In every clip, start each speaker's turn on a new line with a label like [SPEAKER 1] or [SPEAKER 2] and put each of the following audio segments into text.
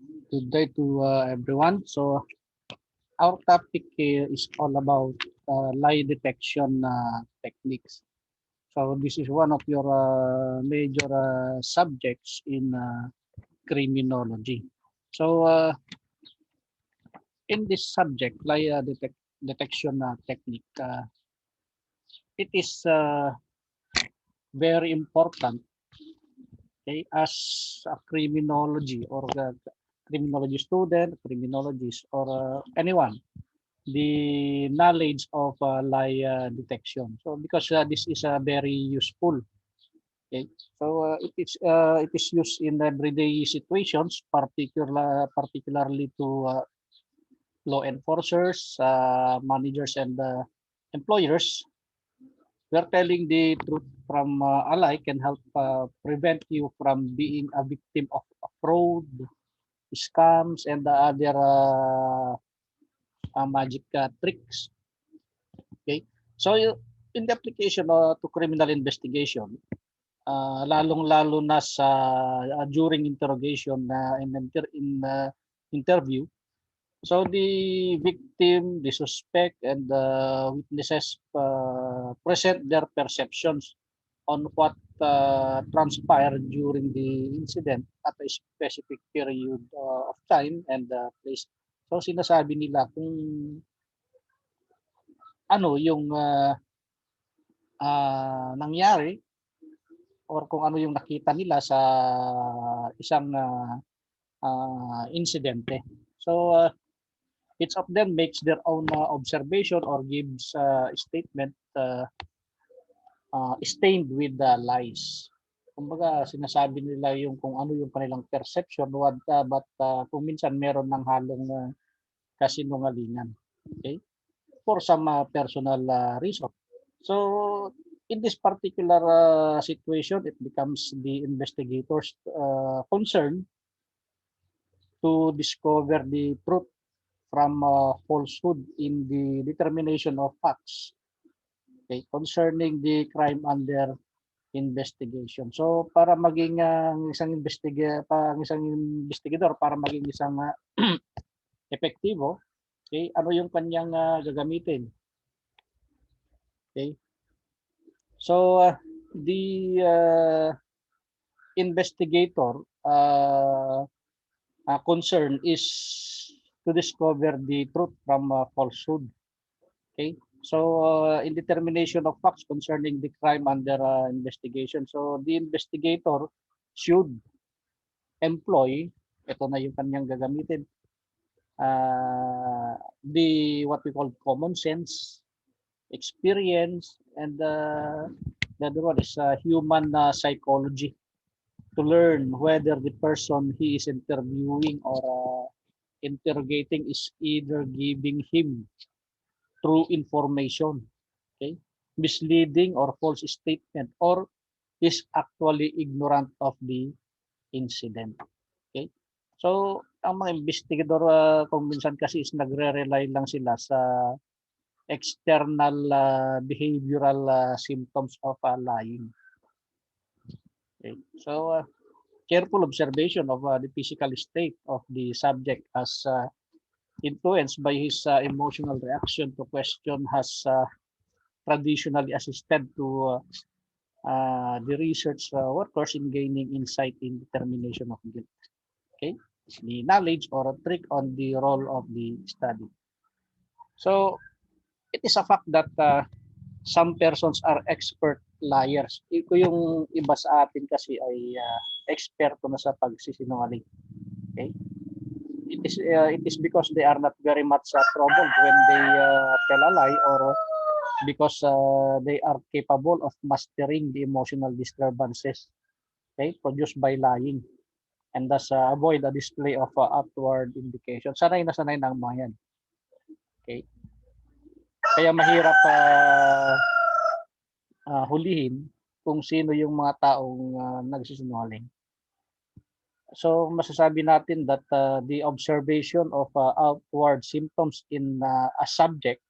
[SPEAKER 1] Good day to everyone. So our topic here is all about lie detection techniques. So this is one of your major subjects in criminology. So in this subject, detection technique, it is very important, okay, as a criminology or criminology student, criminologist, or anyone the knowledge of lie detection. So because this is very useful. Okay. So it is used in everyday situations, particularly to law enforcers, managers, and employers. Where telling the truth from a lie can help prevent you from being a victim of fraud, scams, and the other magic tricks. Okay? So in the application to criminal investigation, lalong-lalo na sa during interrogation in interview, so the victim, the suspect, and the witnesses present their perceptions on what transpired during the incident at a specific period of time and place. So sinasabi nila kung ano yung nangyari or kung ano yung nakita nila sa isang insidente. So each of them makes their own observation or gives a statement stained with lies. Kumbaga sinasabi nila yung kung ano yung kanilang perception but kung minsan meron ng halong kasinungalingan. Okay? For some personal reason. So in this particular situation, it becomes the investigators' concern to discover the truth from falsehood in the determination of facts, okay, concerning the crime under investigation. So para maging isang investigador, para maging isang epektibo, okay, ano yung kanyang gagamitin? Okay? So the investigator concern is to discover the truth from falsehood. Okay. So in determination of facts concerning the crime under investigation, so the investigator should employ, ito na yung kanyang gagamitin, the what we call common sense, experience, and the other one is human psychology to learn whether the person he is interviewing or interrogating is either giving him true information, okay, misleading or false statement, or is actually ignorant of the incident. Okay? So, ang mga investigador kung minsan kasi is nagre-rely lang sila sa external behavioral symptoms of lying. Okay? So, careful observation of the physical state of the subject as influenced by his emotional reaction to question has traditionally assisted to the research workers in gaining insight in determination of guilt. Okay, the knowledge or a trick on the role of the study. So it is a fact that some persons are expert liars. Ito yung iba sa atin kasi ay eksperto na sa pagsisinungaling. Okay? It is because they are not very much troubled when they tell a lie, or because they are capable of mastering the emotional disturbances, okay, produced by lying, and thus avoid a display of outward indication. Sanay na sanay ng mga yan. Okay? Kaya mahirap hulihin kung sino yung mga taong nagsisinungaling. So masasabi natin that the observation of outward symptoms in a subject,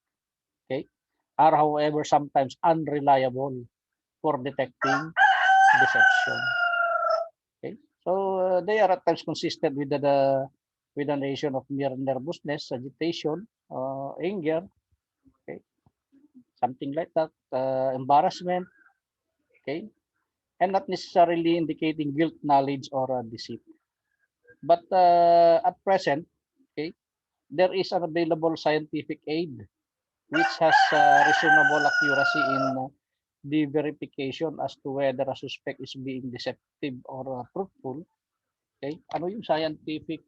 [SPEAKER 1] okay, are however sometimes unreliable for detecting deception. Okay, so they are at times consistent with the with a nation of mere nervousness, agitation, anger, okay, something like that, embarrassment, okay, and not necessarily indicating guilt, knowledge, or deceit. But at present, okay, there is an available scientific aid which has reasonable accuracy in the verification as to whether a suspect is being deceptive or truthful. Okay? Ano yung scientific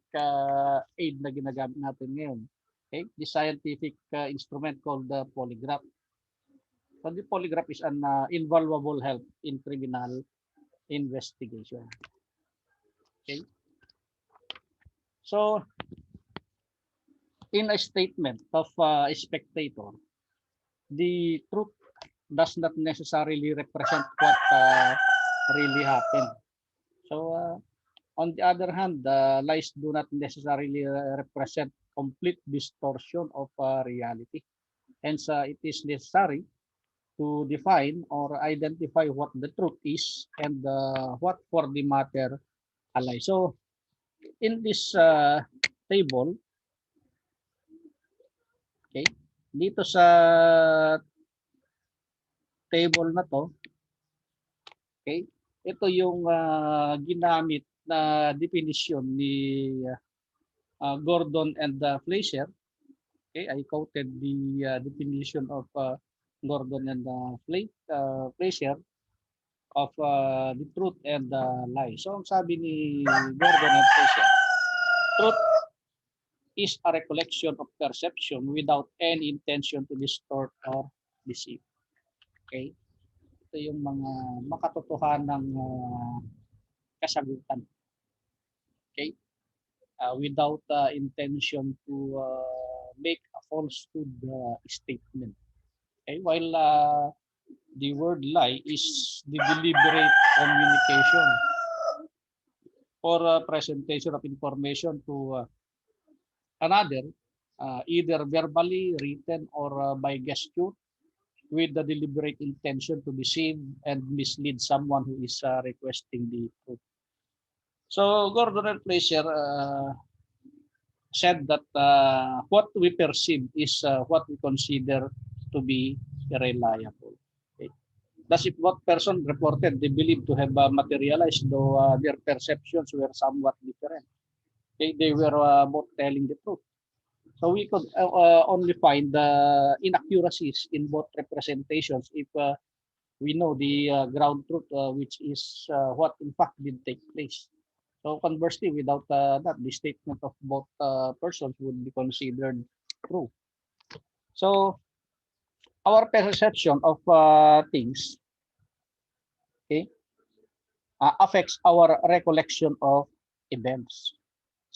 [SPEAKER 1] aid na ginagamit natin ngayon? Okay? The scientific instrument called the polygraph. So the polygraph is an invaluable help in criminal investigation. Okay? So, in a statement of a spectator, the truth does not necessarily represent what really happened. So, on the other hand, the lies do not necessarily represent complete distortion of reality. Hence, it is necessary to define or identify what the truth is and what for the matter a lie. So, in this table, okay, dito sa table na to, okay, ito yung ginamit na definition ni Gordon and Fleischer. Okay, I quoted the definition of Gordon and Fleischer of the truth and the lie. So, ang sabi ni Gordon and Fleischer, truth is a recollection of perception without any intention to distort or deceive. Okay? Ito yung mga makatotohanang kasagutan. Okay? Without intention to make a falsehood statement. Okay? While the word lie is the deliberate communication or presentation of information to another, either verbally, written, or by gesture, with the deliberate intention to deceive and mislead someone who is requesting the truth. So Gordon and Fleischer said that what we perceive is what we consider to be reliable. Okay? Thus, if what person reported they believe to have materialized, though their perceptions were somewhat different. Okay? They were both telling the truth. So we could only find the inaccuracies in both representations if we know the ground truth, which is what in fact did take place. So conversely, without that, the statement of both persons would be considered true. So our perception of things, okay, affects our recollection of events.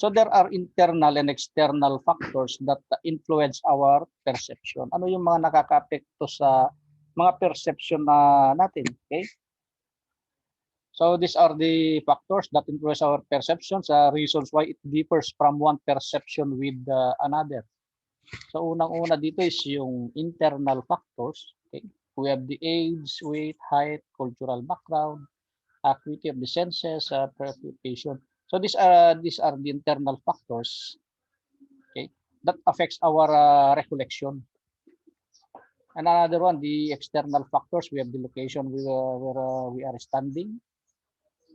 [SPEAKER 1] So there are internal and external factors that influence our perception. Ano yung mga nakaka-apekto sa mga perception natin, okay? So these are the factors that influence our perceptions, reasons why it differs from one perception with another. So unang-una dito is yung internal factors, okay? We have the age, weight, height, cultural background, acuity of the senses, preoccupation. So these are the internal factors, okay, that affects our recollection. And another one, the external factors. We have the location where we are standing,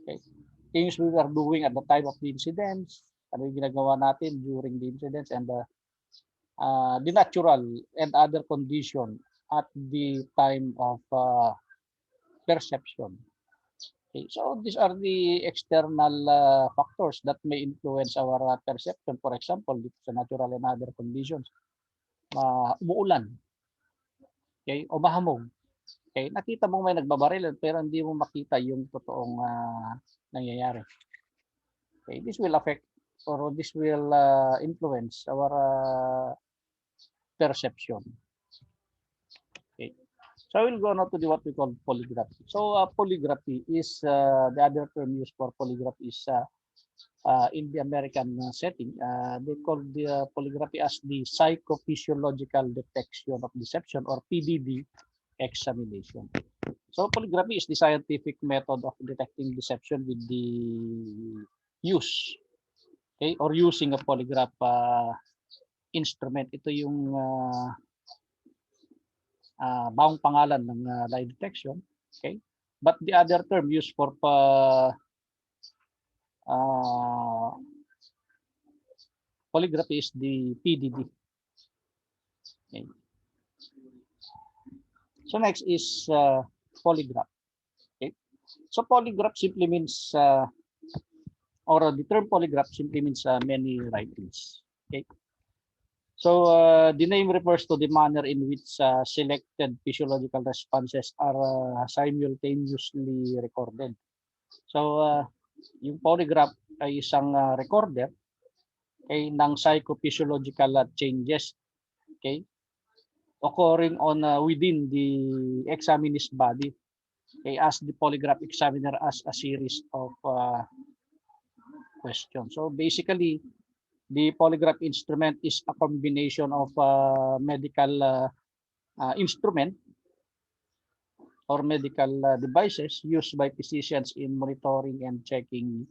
[SPEAKER 1] okay, things we were doing at the time of the incidents, ano yung ginagawa natin during the incidents, and the natural and other condition at the time of perception. Okay, so these are the external factors that may influence our perception. For example, dito sa natural and other conditions, umuulan, okay, o mahamog. Okay, nakita mo may nagbabaril pero hindi mo makita yung totoong nangyayari. Okay, this will affect or this will influence our perception. Okay. So I will go now to what we call polygraphy. So polygraphy is the other term used for polygraphy is in the American setting. They call the polygraphy as the psychophysiological detection of deception, or PDD examination. So polygraphy is the scientific method of detecting deception with the use Okay, or using a polygraph instrument. Ito yung baong pangalan ng lie detection. Okay, but the other term used for polygraph is the PDD. Okay. So next is polygraph. Okay, so polygraph simply means or the term polygraph simply means many writings. Okay. So the name refers to the manner in which selected physiological responses are simultaneously recorded. So yung polygraph ay isang recorder ng psychophysiological changes, okay, occurring on within the examinee's body, okay, as the polygraph examiner as a series of questions. So basically, the polygraph instrument is a combination of medical instrument or medical devices used by physicians in monitoring and checking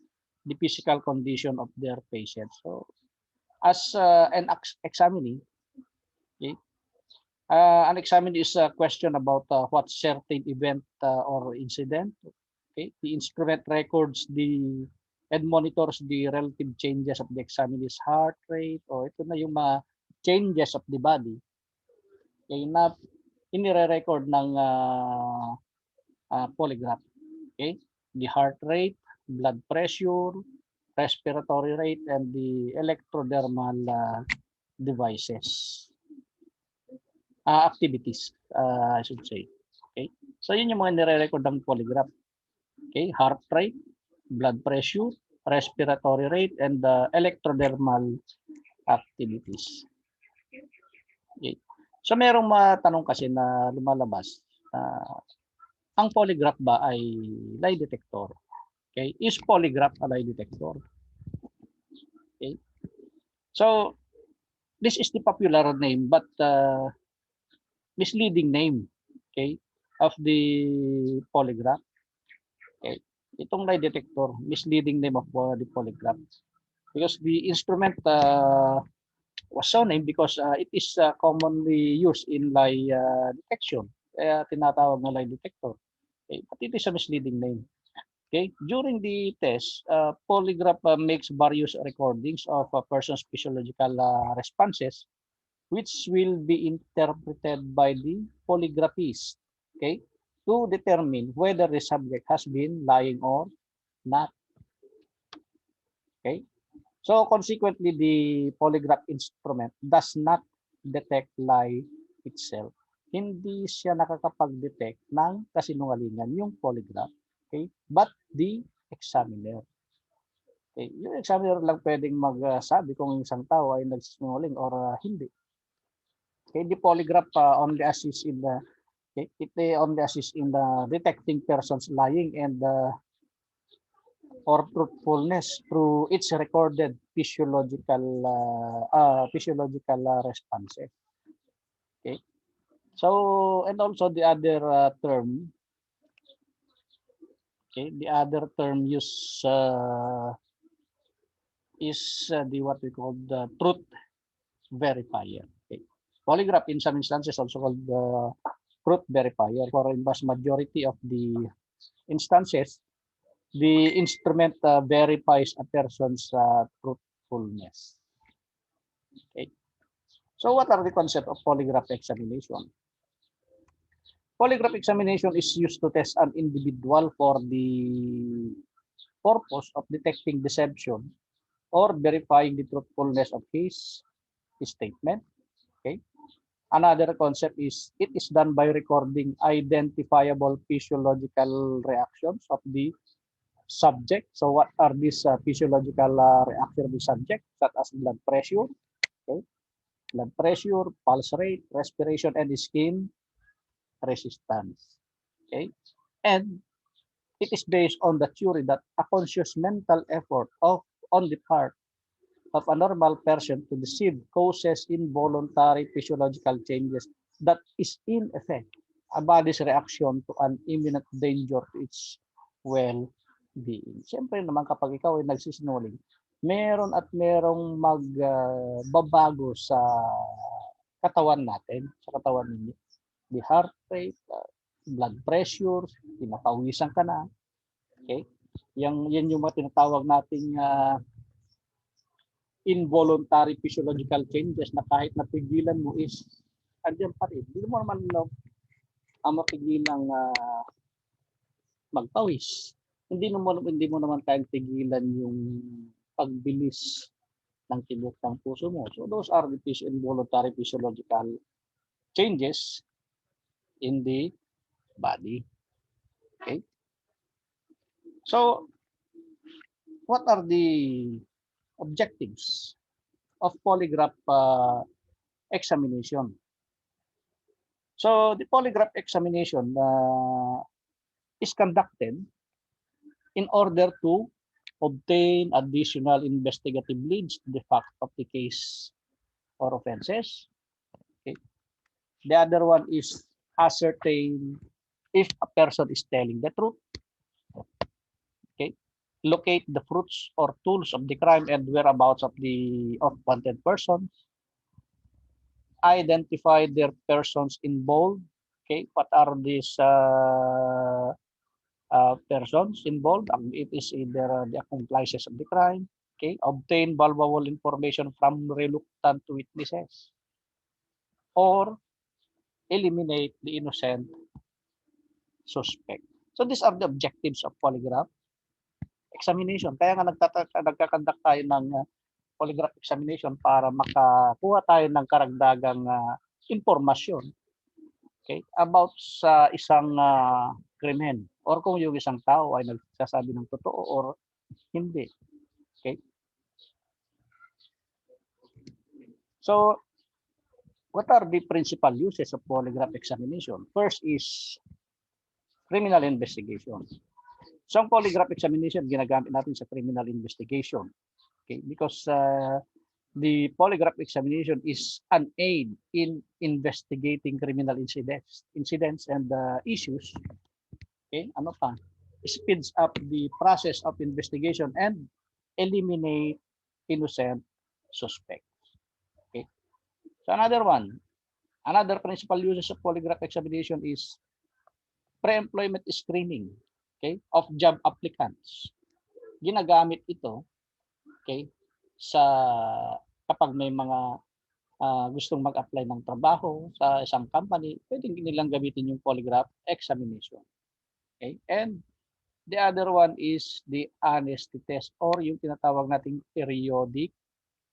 [SPEAKER 1] the physical condition of their patients. So, as an examinee, okay, an examinee is a question about what certain event or incident. Okay, the instrument records and monitors the relative changes of the examinee's heart rate, o ito na yung mga changes of the body, okay, na inire-record ng polygraph. Okay, the heart rate, blood pressure, respiratory rate, and the electrodermal devices, activities, I should say. Okay, so yun yung mga nire-record ng polygraph. Okay, heart rate, blood pressure, respiratory rate, and electrodermal activities. Okay. So merong matanong kasi na lumalabas, ang polygraph ba ay lie detector? Okay, is polygraph a lie detector? Okay, so this is the popular name but misleading name, okay, of the polygraph. Okay, itong lie detector, misleading name of the polygraph, because the instrument was so named because it is commonly used in lie detection. Kaya tinatawag na lie detector. Okay, but it is a misleading name. Okay, during the test, polygraph makes various recordings of a person's physiological responses, which will be interpreted by the polygraphist, okay, to determine whether the subject has been lying or not. Okay, so consequently, the polygraph instrument does not detect lie itself. Hindi siya nakakapag-detect ng kasinungalingan yung polygraph, okay, but the examiner. Okay, yung examiner lang pwedeng magsabi kung yung isang tao ay nagsisinungaling or hindi. Okay, the polygraph only assists in the detecting persons lying and or truthfulness through its recorded physiological responses. Okay, so and also the other term, okay, the other term used is the what we call the truth verifier. Okay, polygraph in some instances also called the truth verifier. For in vast majority of the instances, the instrument verifies a person's truthfulness. Okay. So what are the concept of polygraph examination? Polygraph examination is used to test an individual for the purpose of detecting deception or verifying the truthfulness of his statement. Okay. Another concept is it is done by recording identifiable physiological reactions of the subject. So what are these physiological reactions of the subject, such as blood pressure, okay, blood pressure, pulse rate, respiration, and skin resistance. Okay, and it is based on the theory that a conscious mental effort on the part of a normal person to deceive causes involuntary physiological changes that is in effect a body's reaction to an imminent danger to its well-being. Siyempre naman kapag ikaw ay nagsisinungaling, meron at merong magbabago sa katawan natin, sa katawan ninyo. The heart rate, blood pressure, pinapawisan ka na. Okay? Yan yung mga tinatawag nating involuntary physiological changes na kahit napigilan mo is andyan pa rin. Hindi mo naman mapigilang magpawis. Hindi mo naman kayang pigilan yung pagbilis ng tibok ng puso mo. So those are the involuntary physiological changes in the body. Okay? So what are the objectives of polygraph examination? So the polygraph examination is conducted in order to obtain additional investigative leads to the fact of the case or offenses. Okay. The other one is ascertain if a person is telling the truth. Okay. Locate the fruits or tools of the crime and whereabouts of the wanted persons. Identify their persons involved. Okay. What are these persons involved? It is either the accomplices of the crime. Okay. Obtain valuable information from reluctant witnesses. Or eliminate the innocent suspect. So these are the objectives of polygraph examination. Kaya nga nagkakandak tayo ng polygraph examination para makakuha tayo ng karagdagang impormasyon, okay, about sa isang krimen or kung yung isang tao ay nagsasabi ng totoo or hindi. Okay? So what are the principal uses of polygraph examination? First is criminal investigation. So ang polygraph examination ginagamit natin sa criminal investigation. Okay, because the polygraph examination is an aid in investigating criminal incidents and issues. Okay, ano pa? Speeds up the process of investigation and eliminate innocent suspects. Okay. So another principal uses of polygraph examination is pre-employment screening, okay, of job applicants. Ginagamit ito, okay, sa kapag may mga gustong mag-apply ng trabaho sa isang company, pwedeng nilang gamitin yung polygraph examination. Okay? And the other one is the honesty test or yung tinatawag nating periodic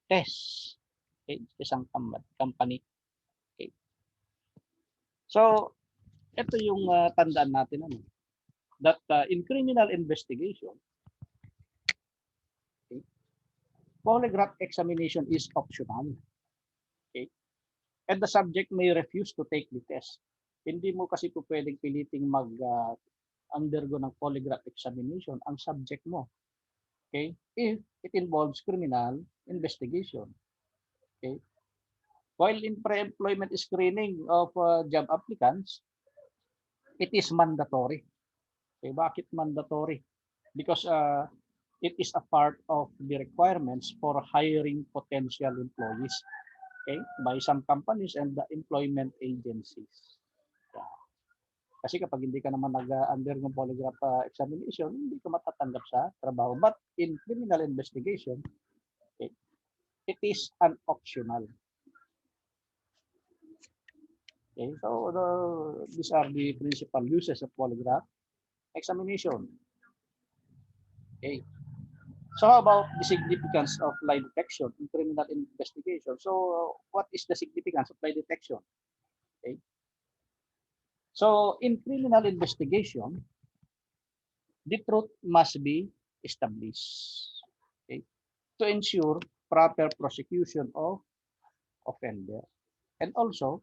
[SPEAKER 1] test. Okay? Isang company. Okay. So, ito yung tandaan natin that in criminal investigation, okay, polygraph examination is optional. Okay? And the subject may refuse to take the test. Hindi mo kasi po pwedeng piliting undergo ng polygraph examination ang subject mo. Okay? If it involves criminal investigation. Okay? While in pre-employment screening of job applicants, it is mandatory. Okay? Bakit mandatory? Because it is a part of the requirements for hiring potential employees, okay, by some companies and the employment agencies. Yeah. Kasi kapag hindi ka naman nag-undergo ng polygraph examination, hindi ka matatanggap sa trabaho. But in criminal investigation, okay, it is an optional. Okay, so these are the principal uses of polygraph examination. Okay. So how about the significance of lie detection in criminal investigation? So what is the significance of lie detection? Okay. So in criminal investigation, the truth must be established, okay, to ensure proper prosecution of offender. And also,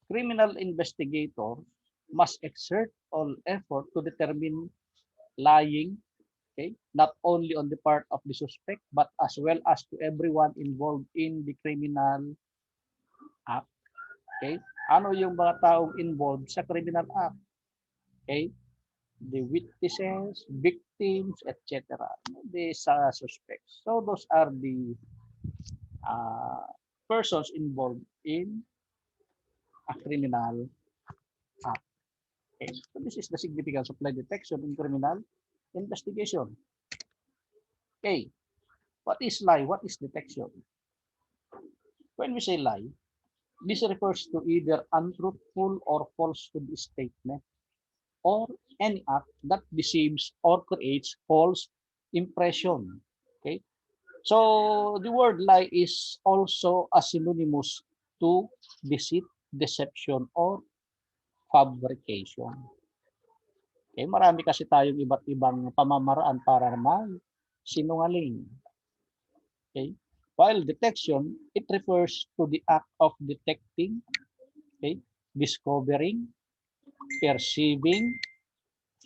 [SPEAKER 1] criminal investigators must exert all effort to determine lying, okay, not only on the part of the suspect, but as well as to everyone involved in the criminal act. Okay? Ano yung mga taong involved sa criminal act? Okay? the witnesses, victims, etc. These suspects. So those are the uh, persons involved in a criminal act. Okay. So this is the significance of lie detection in criminal investigation. Okay. What is lie? What is detection? When we say lie, this refers to either untruthful or falsehood statement or any act that deceives or creates false impression. Okay. So the word lie is also a synonymous to deceit, deception, or fabrication. Okay, marami kasi tayong iba't ibang pamamaraan para sinungaling. Okay? While detection, it refers to the act of detecting, okay, discovering, perceiving,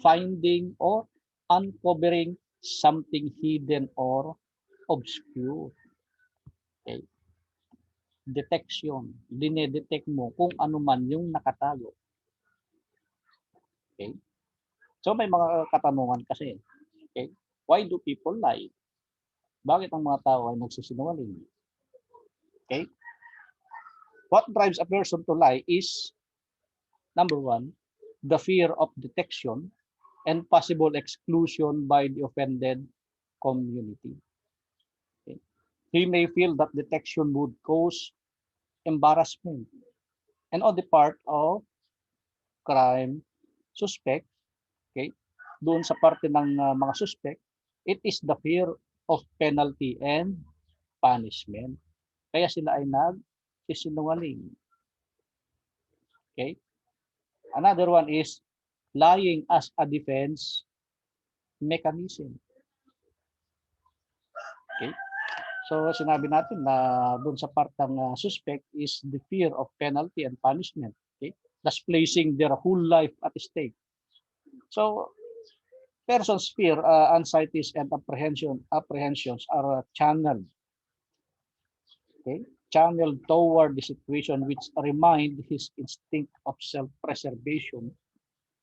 [SPEAKER 1] finding, or uncovering something hidden or obscure. Okay? Detection, dinedetect mo kung ano man yung nakatago. Okay? So may mga katanungan kasi. Okay? Why do people lie? Bakit ang mga tao ay nagsisinungaling? Okay? What drives a person to lie is, number one, the fear of detection and possible exclusion by the offended community. Okay? He may feel that detection would cause embarrassment and on the part of crime suspect, okay, doon sa parte ng mga suspect, it is the fear of penalty and punishment. Kaya sila ay nagsisinungaling. Okay? Another one is lying as a defense mechanism. Okay? So sinabi natin na doon sa partang suspect is the fear of penalty and punishment. Okay? Thus placing their whole life at stake. So person's fear, anxieties, and apprehensions are channeled. Okay? Channeled toward the situation which remind his instinct of self-preservation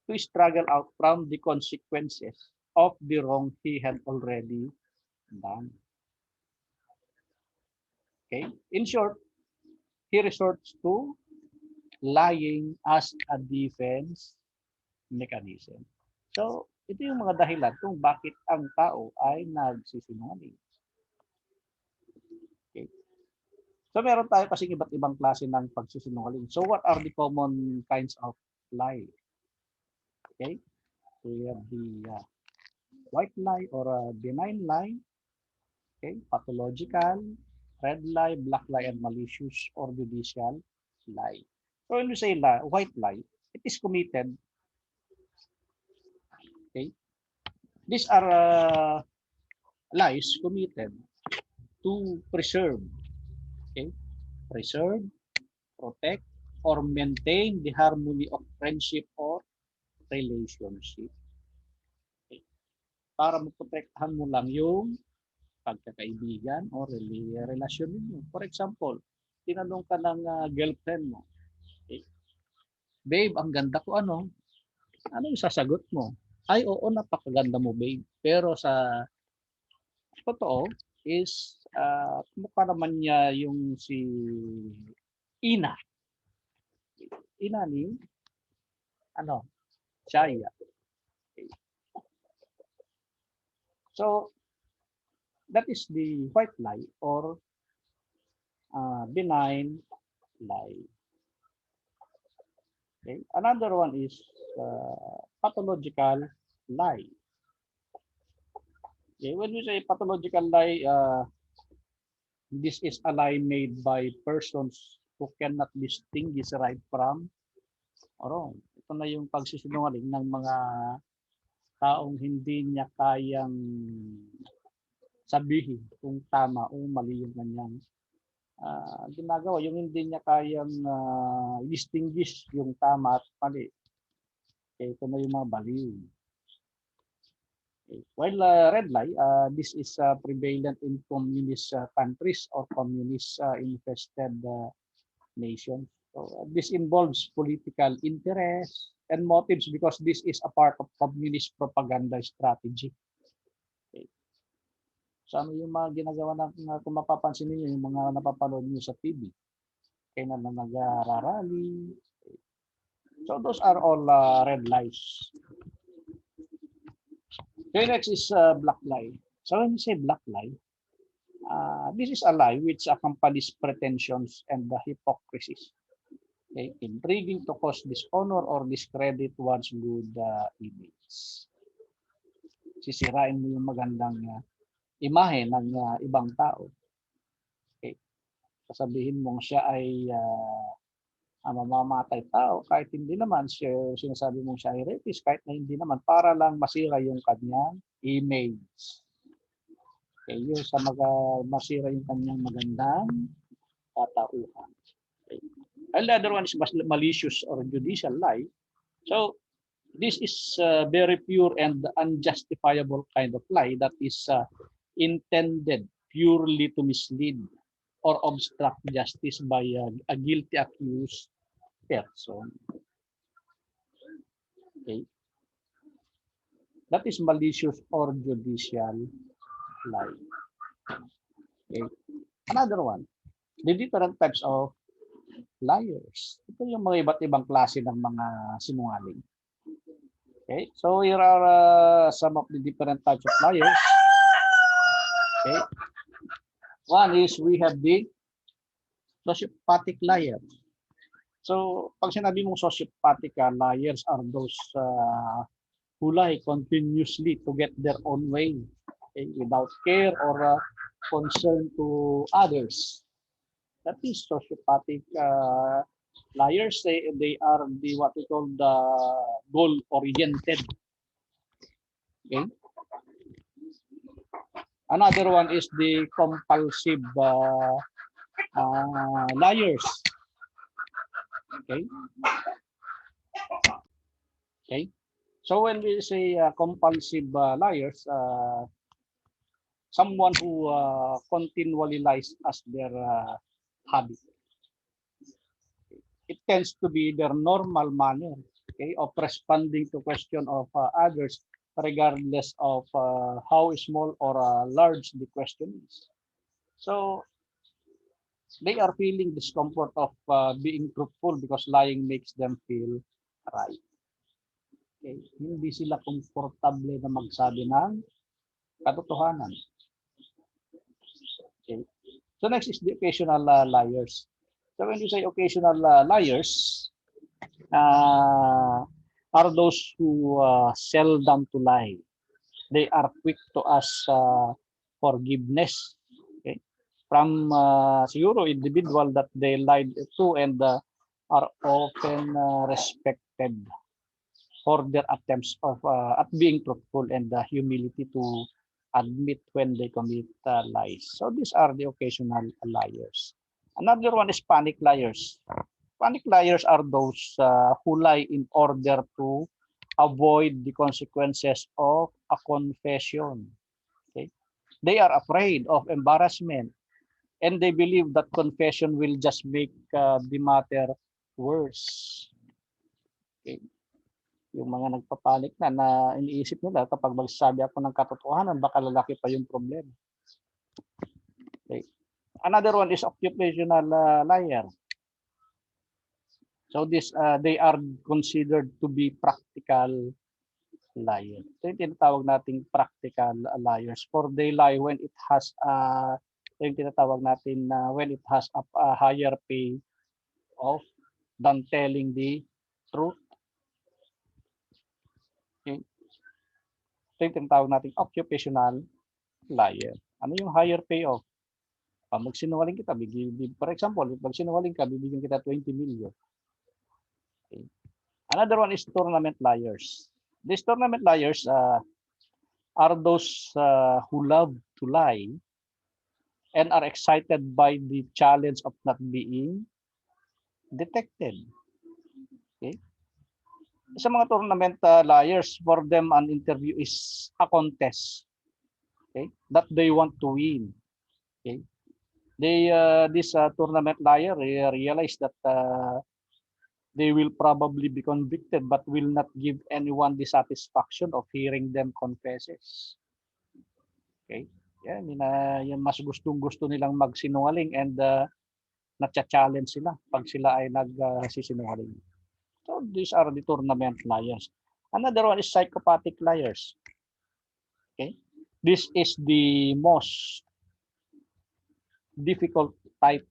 [SPEAKER 1] to struggle out from the consequences of the wrong he had already done. Okay? In short, he resorts to lying as a defense mechanism. So, ito yung mga dahilan kung bakit ang tao ay nagsisinungaling. Okay? So, meron tayo kasing iba't ibang klase ng pagsisinungaling. So, what are the common kinds of lie? Okay? So, we have the white lie or benign lie. Okay? Pathological, red lie, black lie, and malicious or judicial lie. So when we say lie, white lie, it is committed. Okay, these are lies committed to preserve, okay, preserve, protect, or maintain the harmony of friendship or relationship. Okay. Para maprotektahan mo lang yung pagkakaibigan o relasyon ninyo. For example, tinanong ka ng girlfriend mo, okay, babe, ang ganda ko ano? Ano yung sasagot mo? Ay, oo, napakaganda mo, babe. Pero sa totoo is, mukha naman niya yung si Ina. Ina ni, ano, Chaya. Okay. So, that is the white lie or benign lie. Okay. Another one is pathological lie. Okay. When we say pathological lie, this is a lie made by persons who cannot distinguish right from wrong. Ito na yung pagsisinungaling ng mga taong hindi niya kayang sabihin kung tama o mali yung kanyang ginagawa. Yung hindi niya kayang distinguish yung tama at mali. Okay, ito na yung mga baliw. Okay. While red lie, this is prevalent in communist countries or communist infested nations. So, this involves political interest, and motives because this is a part of communist propaganda strategy. Okay. So ano yung mga ginagawa kung mapapansin niyo yung mga napapanood niyo sa TV, kaya na nag-rally. So those are all red lies. Okay, next is black lie. So when you say black lie, this is a lie which accompanies pretensions and the hypocrisies. Okay, intriguing to cause dishonor or discredit one's good image. Sisirain mo yung magandang imahe ng ibang tao. Okay, sasabihin mong siya ay mamamatay tao kahit hindi naman siya, sinasabi mong siya ay rapist kahit na hindi naman, para lang masira yung kanyang image. Okay, yun sa masira yung kanyang magandang katauhan. Okay. And the other one is malicious or judicial lie. So this is very pure and unjustifiable kind of lie that is intended purely to mislead or obstruct justice by a guilty accused person. Okay. That is malicious or judicial lie. Okay. Another one, the different types of liars. Ito yung mga iba't ibang klase ng mga sinungaling. Okay. So here are some of the different types of liars. Okay. One is we have the sociopathic liar. So pag sinabi mong sociopathic liars are those who lie continuously to get their own way, okay, without care or concern to others. That is sociopathic liars. They are the what we call the goal-oriented. Okay. Another one is the compulsive liars. Okay. Okay. So when we say compulsive liars, someone who continually lies as their habit. It tends to be their normal manner, okay, of responding to question of others, regardless of how small or large the question is. So they are feeling discomfort of being truthful because lying makes them feel right. Okay. Hindi sila komportable na magsabi ng katotohanan. Okay. So next is the occasional liars. So when you say occasional liars, are those who seldom to lie. They are quick to ask forgiveness, okay, from siguro individual that they lied to, and are often respected for their attempts of at being truthful and the humility to admit when they commit lies. So these are the occasional liars. Another one is panic liars. Panic liars are those who lie in order to avoid the consequences of a confession. Okay? They are afraid of embarrassment, and they believe that confession will just make the matter worse. Okay? Yung mga nagpapanik na iniisip nila kapag magsasabi ako ng katotohanan, baka lalaki pa yung problema. Okay. Another one is occupational liar. So this they are considered to be practical liars. So yung tinatawag nating practical liars, for they lie when it has yung tinatawag natin when it has a higher pay off than telling the truth. Okay. So yung tinatawag nating occupational liar. Ano yung higher payoff? Magsinungaling kita, for example, pag sinungaling ka, bibigyan kita 20 million. Okay. Another one is tournament liars. These tournament liars are those who love to lie and are excited by the challenge of not being detected. Okay. Sa mga tournament liars, for them an interview is a contest, okay, that they want to win. Okay. They this tournament liar realize that They will probably be convicted but will not give anyone the satisfaction of hearing them confesses. Okay? Yan, yung mas gustong-gusto nilang magsinungaling and natcha-challenge sila pag sila ay nagsisinungaling. So these are the tournament liars. Another one is psychopathic liars. Okay? This is the most difficult type.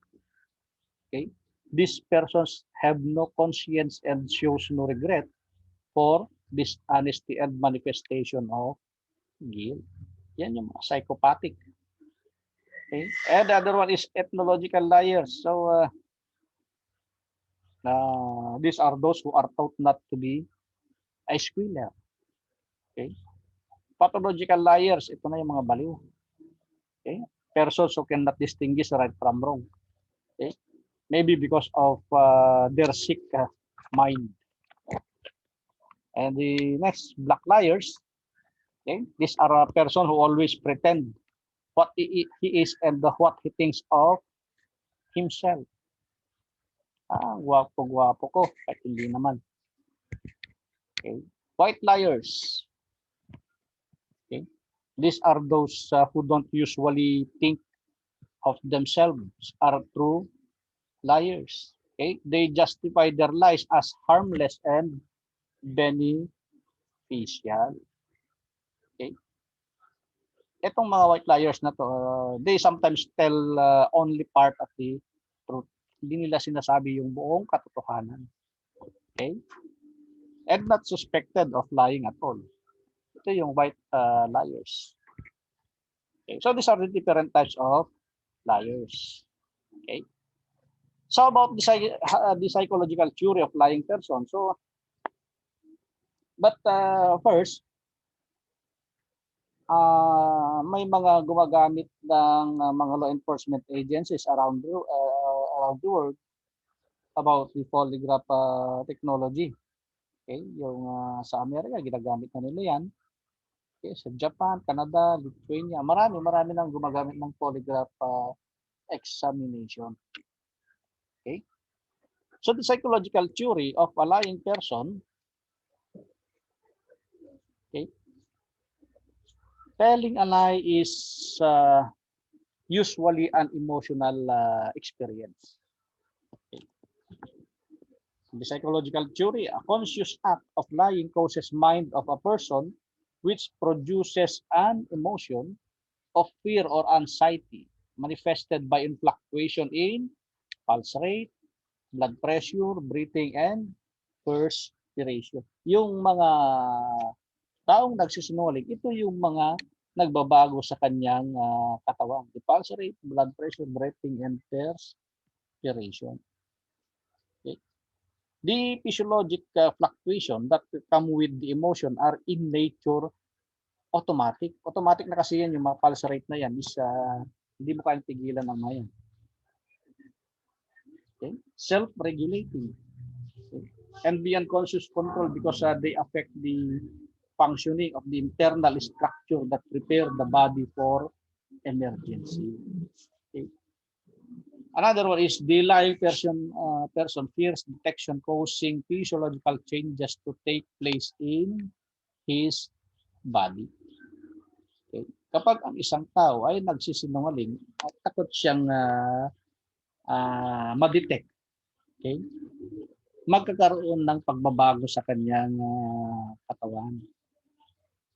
[SPEAKER 1] Okay? These persons have no conscience and shows no regret for dishonesty and manifestation of guilt. Yan yung mga psychopathic. Okay? And the other one is ethnological liars. So these are those who are taught not to be a squealer. Okay? Pathological liars, ito na yung mga baliw. Okay? Persons who cannot distinguish right from wrong. Okay? Maybe because of their sick mind. And the next, black liars. Okay? These are a person who always pretend what he is and what he thinks of himself. Gwapo-gwapo ko, kahit hindi naman. Okay? White liars. Okay? These are those who don't usually think of themselves are true liars. Okay? They justify their lies as harmless and beneficial. Okay? Itong mga white liars na to, they sometimes tell only part of the truth. Hindi nila sinasabi yung buong katotohanan. Okay? And not suspected of lying at all. Ito yung white liars. Okay? So these are the different types of liars. Okay? So about the psychological theory of lying person. So, but first, may mga gumagamit ng mga law enforcement agencies around the world about the polygraph technology. Okay, yung sa Amerika ginagamit na nila yan. Okay, sa Japan, Canada, Lithuania, marami nang gumagamit ng polygraph examination. Okay? So the psychological theory of a lying person, okay, telling a lie is usually an emotional experience. Okay. The psychological theory, a conscious act of lying causes mind of a person which produces an emotion of fear or anxiety manifested by fluctuation in pulse rate, blood pressure, breathing, and perspiration. Yung mga taong nagsisinungaling, ito yung mga nagbabago sa kanyang katawan. The pulse rate, blood pressure, breathing, and perspiration. Okay. The physiologic fluctuation that come with the emotion are in nature automatic. Automatic na kasi yan, yung mga pulse rate na yan is hindi mo kayang tigilan ng mga yan. Okay. Self-regulating. Okay. And be unconscious control because they affect the functioning of the internal structure that prepare the body for emergency. Okay. Another one is the lying person fears detection causing physiological changes to take place in his body. Okay. Kapag ang isang tao ay nagsisinungaling at takot siyang ma-detect, okay, magkakaroon ng pagbabago sa kanyang katawan.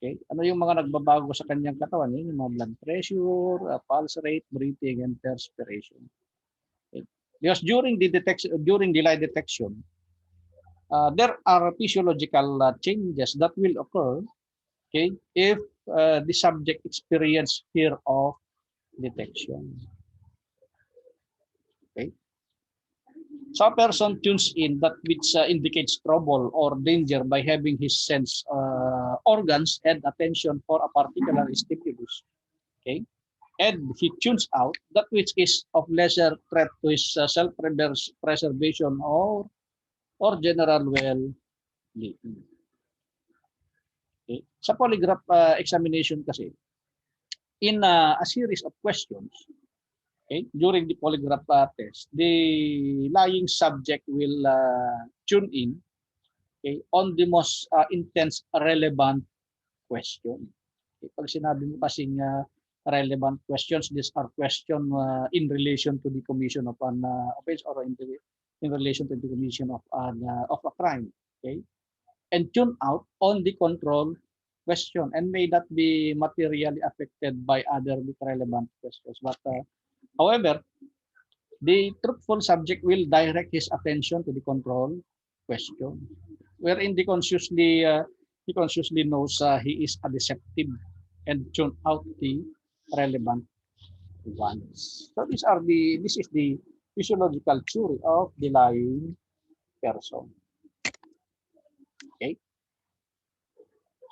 [SPEAKER 1] Okay? Ano yung mga nagbabago sa kanyang katawan? Yung mga blood pressure, pulse rate, breathing, and perspiration. Okay? Because during the lie detection, there are physiological changes that will occur, okay, if the subject experience fear of detection. Okay. So a person tunes in that which indicates trouble or danger by having his sense organs and attention for a particular stimulus. Okay. And he tunes out that which is of lesser threat to his self-preservation or general well-being. Okay. Sa polygraph examination kasi, in a series of questions, Okay, during the polygraph test, the lying subject will tune in, okay, on the most intense relevant question. Okay, pag sinabi mo kasing relevant questions, these are questions in relation to the commission of an offense or in relation to the commission of a crime. Okay, and tune out on the control question and may not be materially affected by other relevant questions. But however, the truthful subject will direct his attention to the control question, wherein he consciously knows he is a deceptive and tune out the relevant ones. So this is the physiological theory of the lying person. Okay.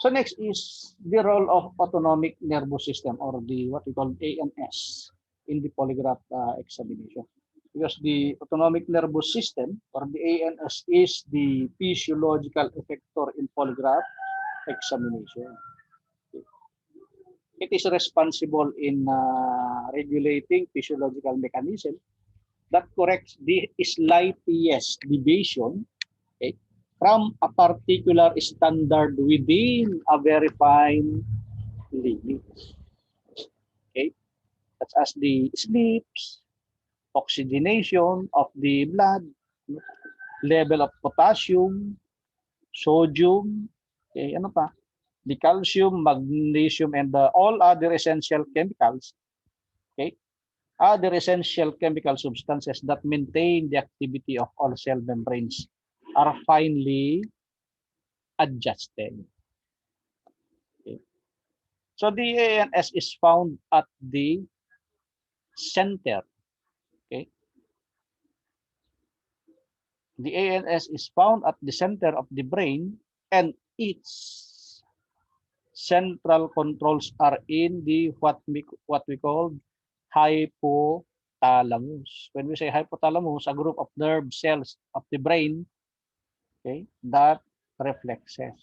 [SPEAKER 1] So next is the role of autonomic nervous system, or the what we call ANS, in the polygraph examination. Because the autonomic nervous system, or the ANS, is the physiological effector in polygraph examination. It is responsible in regulating physiological mechanism that corrects the slightest deviation, okay, from a particular standard within a very fine limit. Okay, such as the sleeps, oxygenation of the blood, level of potassium, sodium, okay, ano pa, the calcium, magnesium, and all other essential chemicals, okay, other essential chemical substances that maintain the activity of all cell membranes are finely adjusted. Okay. So the ANS is found at the center. Okay. The ANS is found at the center of the brain, and its central controls are in the what we call hypothalamus. When we say hypothalamus, a group of nerve cells of the brain, okay, that reflexes.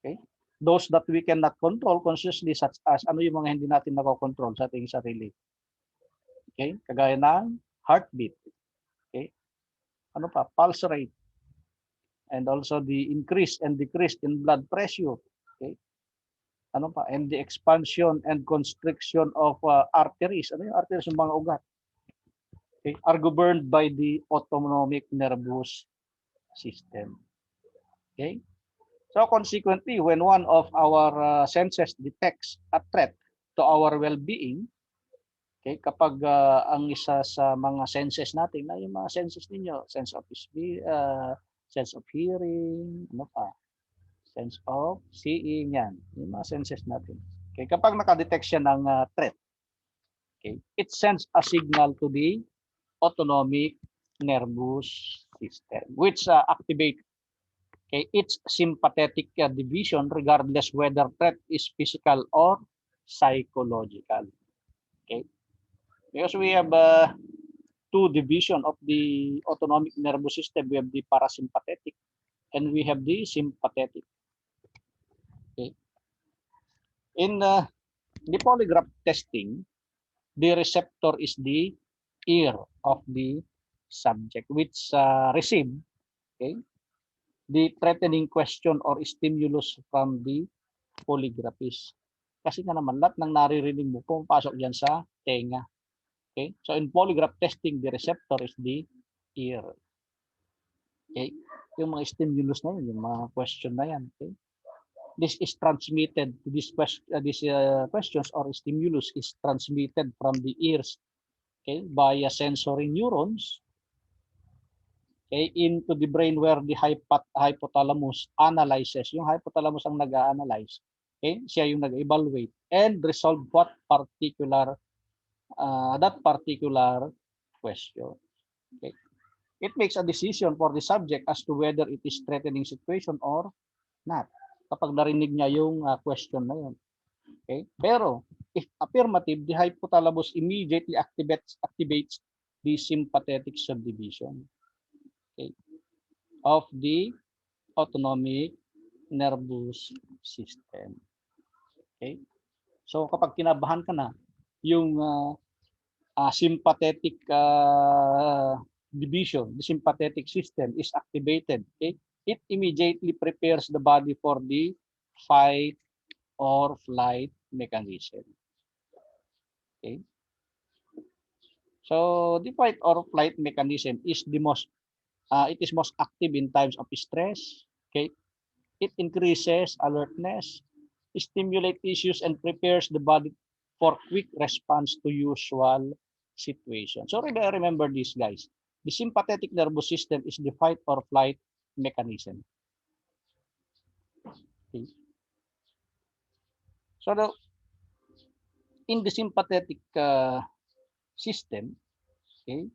[SPEAKER 1] Okay? Those that we cannot control consciously, such as ano yung mga hindi natin nakokontrol sa ating sarili. Okay? Kagaya ng heartbeat. Okay? Ano pa? Pulse rate. And also the increase and decrease in blood pressure. Okay? Ano pa? And the expansion and constriction of arteries. Ano yung arteries? Yung mga ugat. Okay? Are governed by the autonomic nervous system. Okay? So consequently, when one of our senses detects a threat to our well-being, okay, kapag ang isa sa mga senses natin, na yung mga senses ninyo, sense of hearing, ano pa, sense of seeing, yan, yung mga senses natin. Okay, kapag nakadetect siya ng threat, okay, it sends a signal to the autonomic nervous system, which activate, okay, its sympathetic division regardless whether threat is physical or psychological. Okay, because we have two division of the autonomic nervous system. We have the parasympathetic and we have the sympathetic. Okay, in the polygraph testing, the receptor is the ear of the subject, which receive, okay, the threatening question or stimulus from the polygraphist. Kasi nga naman, lahat ng naririnig mo, pumapasok dyan sa tenga. Okay? So in polygraph testing, the receptor is the ear. Okay? Yung mga stimulus na yun, yung mga question na yan. Okay? This is transmitted, these questions or stimulus is transmitted from the ears, okay, via sensory neurons, okay, into the brain where the hypothalamus analyzes. Yung hypothalamus ang nag-analyze. Okay? Siya yung nag-evaluate and resolve what particular that particular question. Okay? It makes a decision for the subject as to whether it is threatening situation or not. Kapag narinig niya yung question na yun. Okay? Pero if affirmative, the hypothalamus immediately activates the sympathetic subdivision, okay, of the autonomic nervous system. Okay? So kapag kinabahan ka na, yung sympathetic division, the sympathetic system is activated. Okay? It immediately prepares the body for the fight or flight mechanism. Okay? So the fight or flight mechanism is the most it is most active in times of stress. Okay? It increases alertness, stimulates tissues, and prepares the body for quick response to usual situations. So remember this, guys. The sympathetic nervous system is the fight or flight mechanism. Okay. So in the sympathetic system, okay,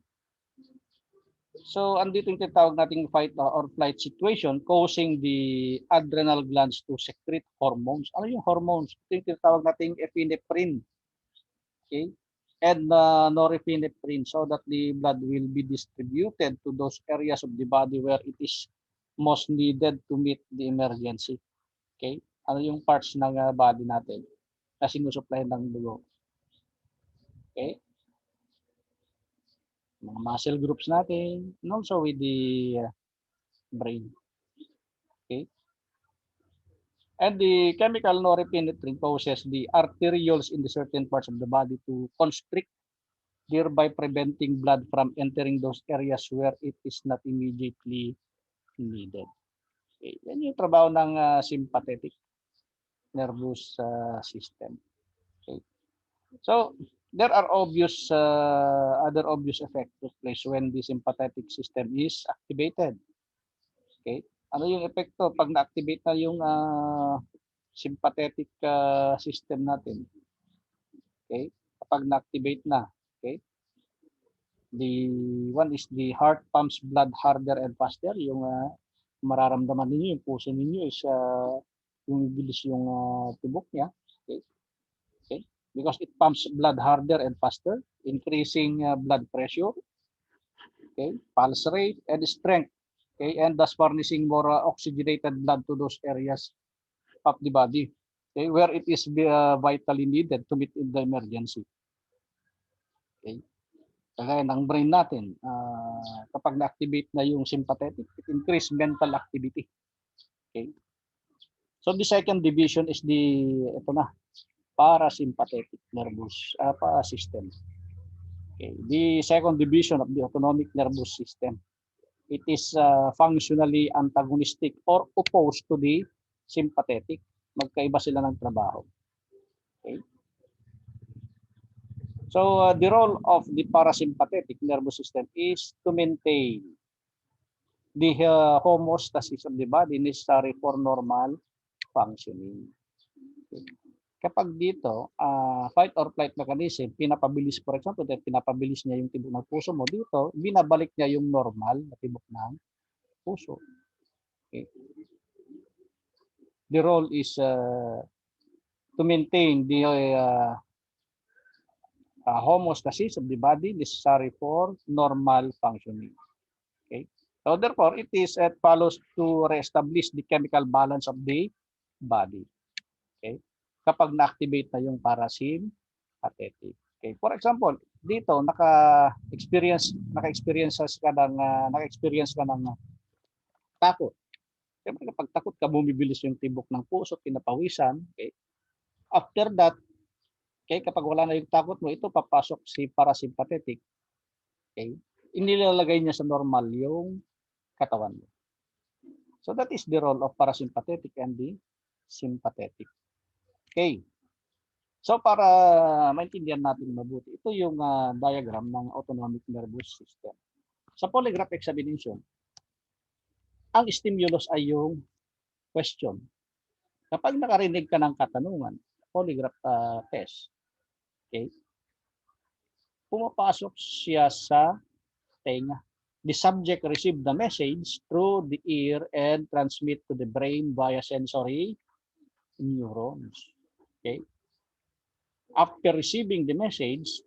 [SPEAKER 1] so andito yung tinatawag nating fight or flight situation causing the adrenal glands to secrete hormones. Ano yung hormones? Ito yung tinatawag nating epinephrine. Okay? And norepinephrine so that the blood will be distributed to those areas of the body where it is most needed to meet the emergency. Okay? Ano yung parts ng body natin na sinusupply ng dugo? Okay? Mga muscle groups natin and also with the brain. Okay? And the chemical norepinephrine causes the arterioles in the certain parts of the body to constrict, thereby preventing blood from entering those areas where it is not immediately needed. Okay. Yan yung trabaho ng sympathetic nervous system. Okay. So, there are obvious other obvious effects that place when the sympathetic system is activated. Okay. Ano yung epekto pag na-activate na yung sympathetic system natin? Okay? Kapag na-activate na, okay? The one is the heart pumps blood harder and faster. Yung mararamdaman ninyo, yung puso ninyo is yung bilis yung tibok niya. Okay? Okay? Because it pumps blood harder and faster, increasing blood pressure, okay? Pulse rate and strength, okay? And thus furnishing more oxygenated blood to those areas of the body, okay? Where it is vitally needed to meet in the emergency. Okay? Kagaya ng brain natin, kapag na-activate na yung sympathetic, it increase mental activity. Okay? So the second division is ito na, parasympathetic nervous system. Okay. The second division of the autonomic nervous system, it is functionally antagonistic or opposed to the sympathetic. Magkaiba sila ng trabaho. Okay. So the role of the parasympathetic nervous system is to maintain the homeostasis of the body necessary for normal functioning. Okay. Kapag dito, fight or flight mechanism, pinapabilis, for example, pinapabilis niya yung tibok ng puso mo, dito, binabalik niya yung normal na tibok ng puso. Okay. The role is to maintain the homeostasis of the body necessary for normal functioning. Okay. So therefore, it follows to reestablish the chemical balance of the body. Okay. Kapag na-activate na yung parasympathetic. Okay. For example, dito naka-experience ka ng takot. Siyempre kapag takot ka, bumibilis yung tibok ng puso, pinapawisan. Okay. After that, okay, kapag wala na yung takot mo, ito papasok si parasympathetic. Okay. Inilalagay niya sa normal yung katawan mo. So that is the role of parasympathetic and the sympathetic. Okay. So para maintindihan natin mabuti, ito yung diagram ng autonomic nervous system. Sa polygraph examination, ang stimulus ay yung question. Kapag nakarinig ka ng katanungan, polygraph test, okay, pumapasok siya sa tenga. The subject received the message through the ear and transmit to the brain via sensory neurons. Okay. After receiving the message,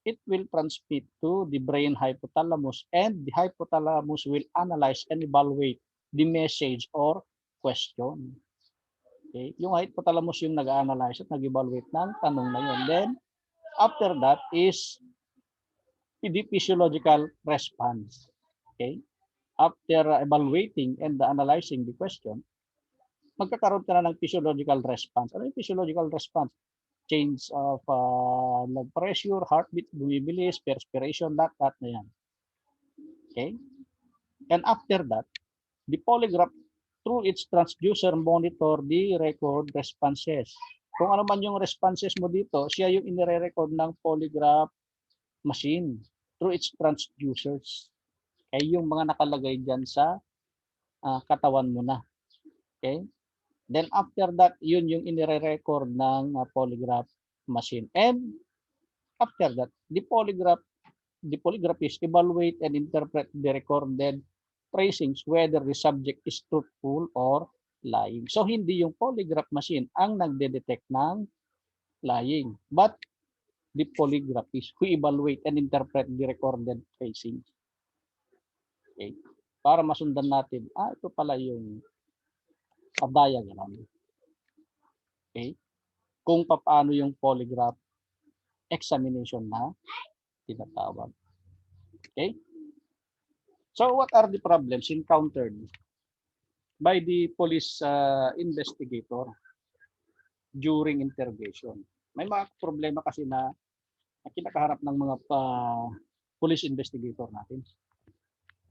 [SPEAKER 1] it will transmit to the brain hypothalamus, and the hypothalamus will analyze and evaluate the message or question. Okay. Yung hypothalamus yung nag-analyze at nag-evaluate ng tanong na yun. Then, after that is the physiological response. Okay? After evaluating and analyzing the question, magkakaroon ka na ng physiological response. Ano yung physiological response? Change of blood pressure, heartbeat, bumibilis, perspiration, lahat na yan. Okay? And after that, the polygraph, through its transducer, monitor the record responses. Kung ano man yung responses mo dito, siya yung inire-record ng polygraph machine through its transducers. Okay? Yung mga nakalagay dyan sa katawan mo na. Okay? Then after that, yun yung inire-record ng polygraph machine. And after that, the polygraphist evaluate and interpret the recorded tracings whether the subject is truthful or lying. So hindi yung polygraph machine ang nagde-detect ng lying, but the polygraphist who evaluate and interpret the recorded tracings. Okay? Para masundan natin, ito pala yung diagram. Okay? Kung paano yung polygraph examination na tinatawag. Okay? So what are the problems encountered by the police investigator during interrogation? May mga problema kasi na kinakaharap ng mga police investigator natin.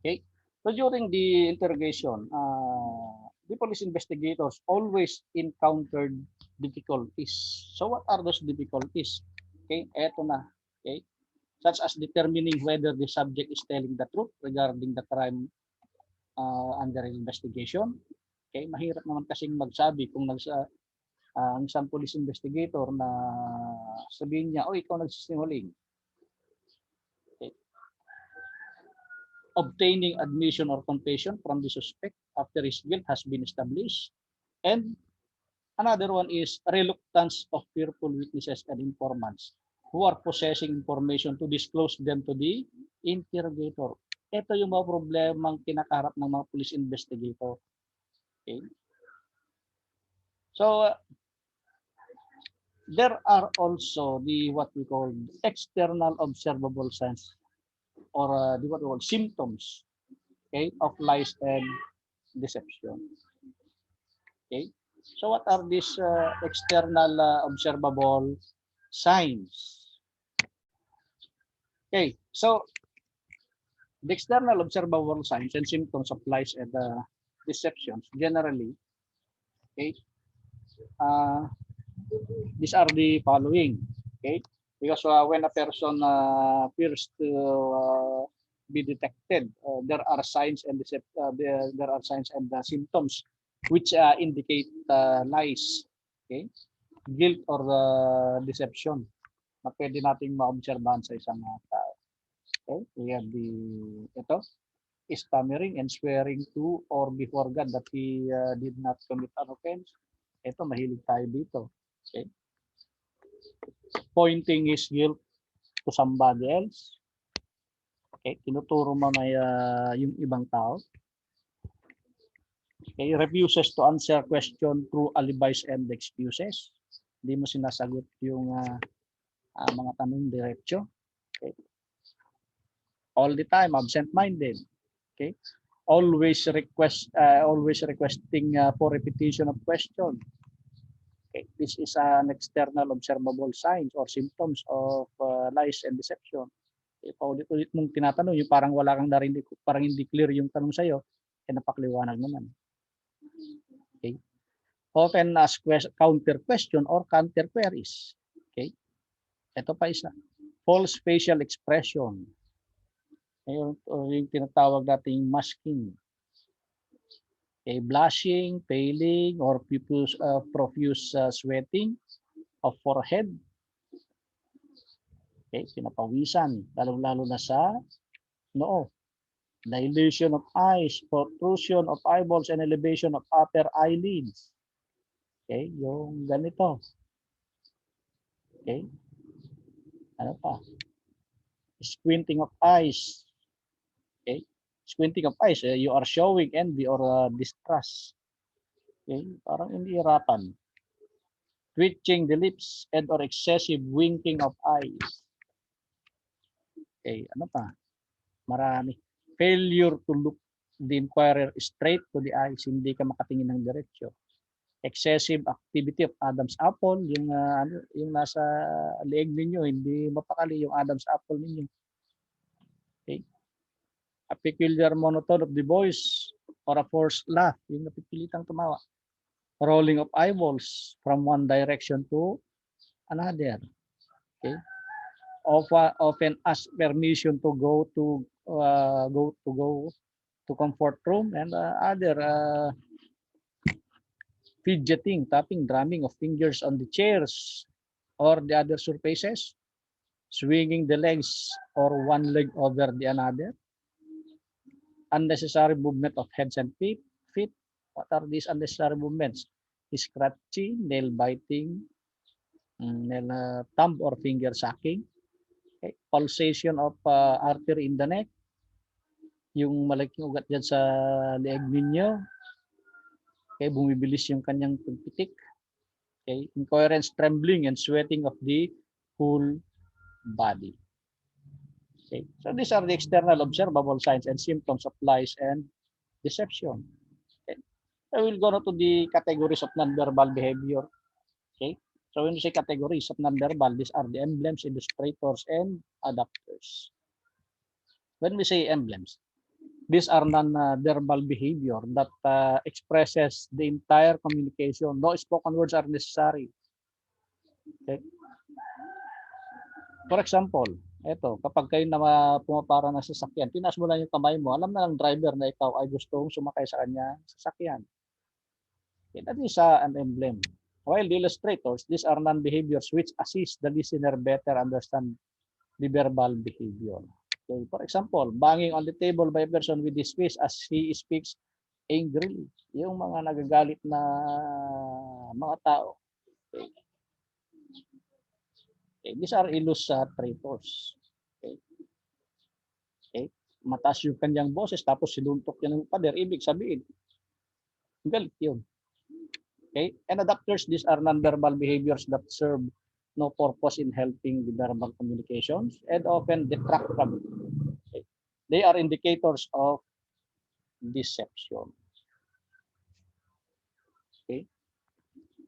[SPEAKER 1] Okay? So during the interrogation, the police investigators always encountered difficulties. So what are those difficulties? Okay, eto na. Okay? Such as determining whether the subject is telling the truth regarding the crime under investigation. Okay, mahirap naman kasing magsabi kung ang isang police investigator na sabihin niya, ikaw nagsisinungaling. Okay. Obtaining admission or confession from the suspect after his guilt has been established. And another one is reluctance of fearful witnesses and informants who are possessing information to disclose them to the interrogator. Ito yung mga problemang kinakaharap ng mga police investigator. Okay. So, there are also the what we call external observable signs or the what we call symptoms, okay, of lies and deception. Okay. So, what are these external observable signs? Okay. So, the external observable signs and symptoms of lies and deceptions generally, okay, these are the following, okay, because when a person appears to be detected, there are signs and there are signs and symptoms which indicate lies, okay, guilt or deception na pwede nating maobserbahan sa isang tao. Okay, we have ito, stammering and swearing to or before God that he did not commit an offense. Ito, mahilig tayo dito. Okay. Pointing his guilt to somebody else. Okay, tinuturo mo na yung ibang tao. Okay, refuses to answer question through alibis and excuses. Hindi mo sinasagot yung mga tanong diretso. Okay. All the time absent-minded. Okay, always requesting for repetition of question. Okay, this is an external observable signs or symptoms of lies and deception. Okay, paulit-ulit mong tinatanong yung parang wala kang narinig, parang hindi clear yung tanong sa'yo, napakliwanag naman. Okay, often ask counter question or counter queries. Okay, ito pa isa, false facial expression. Yung tinatawag nating masking. Okay, blushing, paling, or profuse sweating of forehead. Okay, pinapawisan, lalo-lalo na sa noo. Dilation of eyes, protrusion of eyeballs, and elevation of upper eyelids. Okay, yung ganito. Okay. Ano pa? Squinting of eyes. Okay. Squinting of eyes, you are showing envy or distrust. Okay, parang inihirapan. Twitching the lips and or excessive winking of eyes. Okay, ano pa? Marami. Failure to look the inquirer straight to the eyes, hindi ka makatingin ng diretsyo. Excessive activity of Adam's apple, yung nasa leeg ninyo, hindi mapakali yung Adam's apple ninyo. Okay? A peculiar monotone of the voice or a forced laugh, yung napipilitang tumawa. Rolling of eyeballs from one direction to another. Okay? Often ask permission to go to comfort room, and other fidgeting, tapping, drumming of fingers on the chairs or the other surfaces, swinging the legs or one leg over the another, unnecessary movement of heads and feet. What are these unnecessary movements? Scratching, nail biting, thumb or finger sucking, okay. Pulsation of artery in the neck, yung malaking ugat dyan sa leeg ninyo, okay, bumibilis yung kanyang pagpitik, okay. Incoherence, trembling, and sweating of the whole body. Okay. So these are the external observable signs and symptoms of lies and deception. Okay. I will go to the categories of nonverbal behavior. Okay. So when you say categories of nonverbal, these are the emblems, illustrators, and adapters. When we say emblems, these are non-verbal behavior that expresses the entire communication. No spoken words are necessary. Okay. For example, eto, kapag kayo na pumapara ng sasakyan, tinaas mo lang yung kamay mo, alam na ng driver na ikaw ay gustong sumakay sa kanya sasakyan. Okay, that is an emblem. While the illustrators, these are non-behaviors which assist the listener better understand the verbal behavior. Okay, for example, banging on the table by a person with his fist as he speaks angrily. Yung mga nagagalit na mga tao. Okay. Okay, these are illustrators. Okay. Okay. Mataas yung kanyang boses tapos sinuntok niya ng pader. Ibig sabihin, galit yun. Okay? And adapters, these are nonverbal behaviors that serve no purpose in helping the verbal communications and often detract from it. Okay? They are indicators of deception. Okay?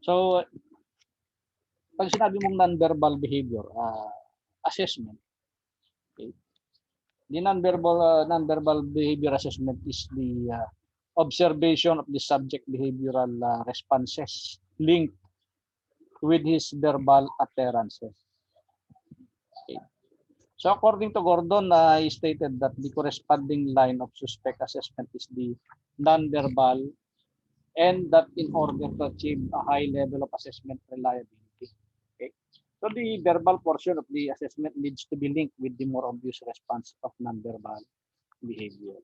[SPEAKER 1] So, pag sinabi mong nonverbal behavior, assessment, okay? The nonverbal behavior assessment is the observation of the subject behavioral responses linked with his verbal utterances. Okay. So according to Gordon, he stated that the corresponding line of suspect assessment is the nonverbal, and that in order to achieve a high level of assessment reliability. Okay. So the verbal portion of the assessment needs to be linked with the more obvious response of nonverbal behavior.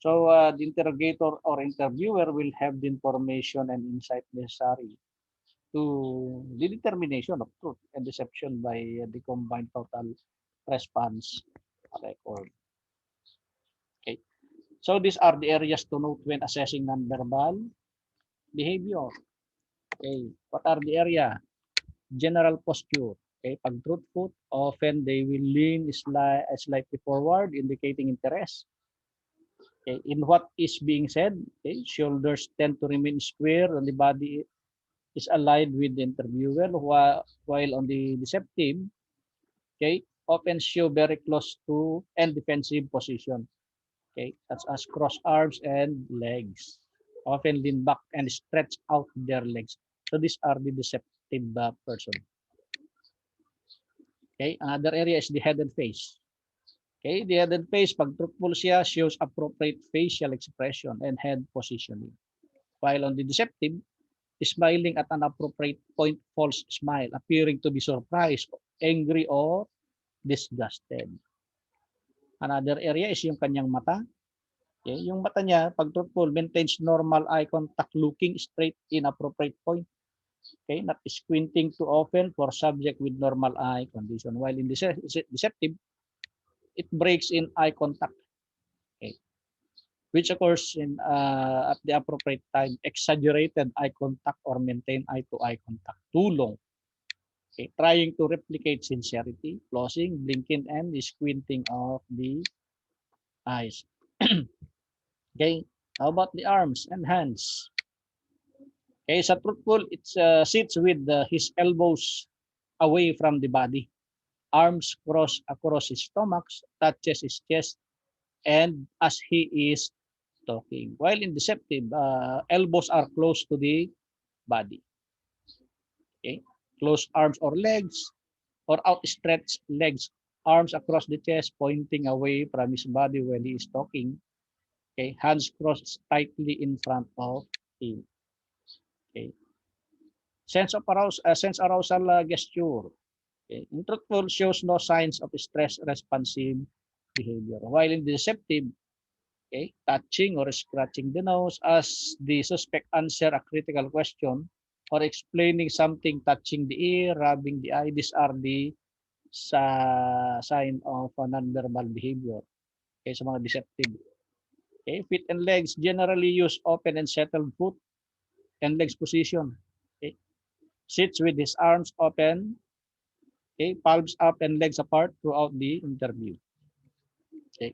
[SPEAKER 1] So the interrogator or interviewer will have the information and insight necessary to the determination of truth and deception by the combined total response record. Okay. So these are the areas to note when assessing nonverbal behavior. Okay. What are the area? General posture. Okay. Pag truthful, often they will lean slightly forward, indicating interest. Okay. In what is being said, okay, shoulders tend to remain square and the body is aligned with the interviewer, while on the deceptive, okay, often show very close to and defensive position, okay, such as cross arms and legs, often lean back and stretch out their legs. So these are the deceptive person. Okay, another area is the head and face. Okay, the head and face, pag truthful siya, shows appropriate facial expression and head positioning. While on the deceptive, smiling at an appropriate point, false smile, appearing to be surprised, angry, or disgusted. Another area is yung kanyang mata. Okay, yung mata niya, pag truthful, maintains normal eye contact, looking straight in appropriate point. Okay, not squinting too often for subject with normal eye condition. While in deceptive, it breaks in eye contact. Okay, which occurs in at the appropriate time, exaggerated eye contact or maintain eye-to-eye contact too long. Okay, trying to replicate sincerity, closing, blinking, and squinting of the eyes. Okay, how about the arms and hands? Okay, sa truthful, it sits with his elbows away from the body. Arms crossed across his stomach, touches his chest, and as he is talking. While in deceptive, elbows are close to the body. Okay, closed arms or legs, or outstretched legs, arms across the chest, pointing away from his body when he is talking. Okay, hands crossed tightly in front of him. Okay, sense arousal gesture. Okay, in truthful shows no signs of stress responsive behavior. While in deceptive, okay, touching or scratching the nose as the suspect answer a critical question or explaining something, touching the ear, rubbing the eye. These are the sign of non-verbal behavior. Okay, sa mga deceptive. Okay, feet and legs generally use open and settled foot and legs position. Okay, sits with his arms open, okay, palms up and legs apart throughout the interview. Okay,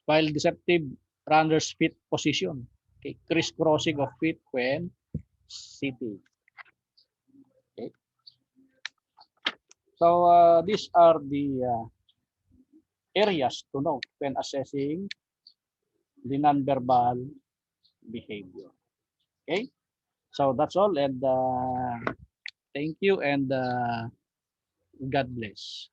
[SPEAKER 1] while deceptive, runner's feet position. Okay, crisscrossing of feet when sitting. Okay, so these are the areas to note when assessing the nonverbal behavior. Okay, so that's all, and thank you, and God bless.